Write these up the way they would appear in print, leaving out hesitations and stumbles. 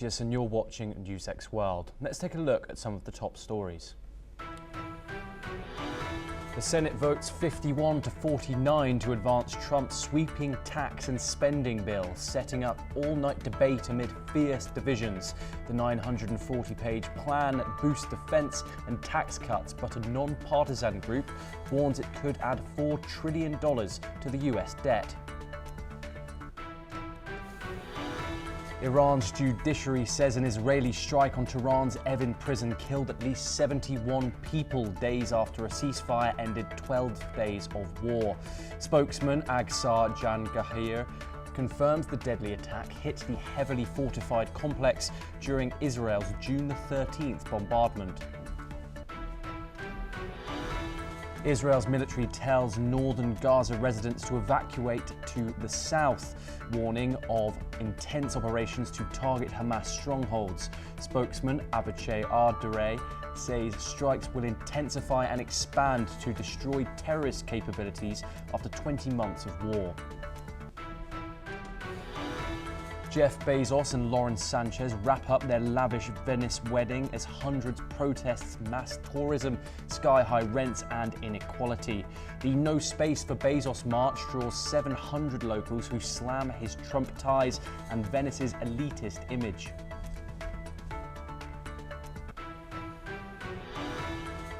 Yes, and you're watching NewsX World. Let's take a look at some of the top stories. The Senate votes 51-49 to advance Trump's sweeping tax and spending bill, setting up all-night debate amid fierce divisions. The 940-page plan boosts defense and tax cuts, but a non-partisan group warns it could add $4 trillion to the US debt. Iran's judiciary says an Israeli strike on Tehran's Evin prison killed at least 71 people days after a ceasefire ended 12 days of war. Spokesman Agsar Jangahir confirms the deadly attack hit the heavily fortified complex during Israel's June 13th bombardment. Israel's military tells northern Gaza residents to evacuate to the south, warning of intense operations to target Hamas strongholds. Spokesman Abichai Ardere says strikes will intensify and expand to destroy terrorist capabilities after 20 months of war. Jeff Bezos and Lauren Sanchez wrap up their lavish Venice wedding as hundreds protests mass tourism, sky-high rents and inequality. The No Space for Bezos march draws 700 locals who slam his Trump ties and Venice's elitist image.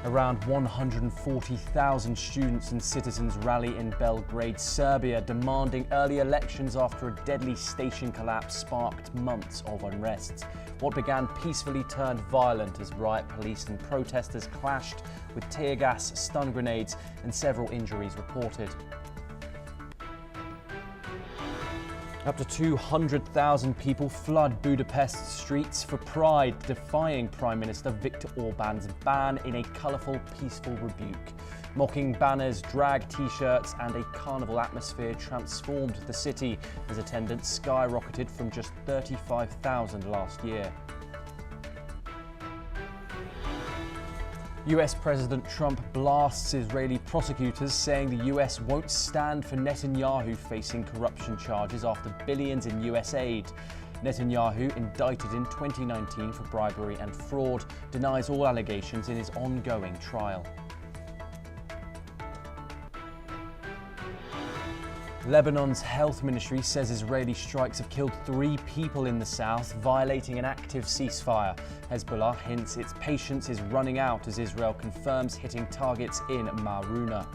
Around 140,000 students and citizens rally in Belgrade, Serbia, demanding early elections after a deadly station collapse sparked months of unrest. What began peacefully turned violent as riot police and protesters clashed, with tear gas, stun grenades and several injuries reported. Up to 200,000 people flood Budapest streets for Pride, defying Prime Minister Viktor Orban's ban in a colourful, peaceful rebuke. Mocking banners, drag t-shirts and a carnival atmosphere transformed the city as attendance skyrocketed from just 35,000 last year. US President Trump blasts Israeli prosecutors, saying the US won't stand for Netanyahu facing corruption charges after billions in US aid. Netanyahu, indicted in 2019 for bribery and fraud, denies all allegations in his ongoing trial. Lebanon's health ministry says Israeli strikes have killed 3 people in the south, violating an active ceasefire. Hezbollah hints its patience is running out as Israel confirms hitting targets in Maruna.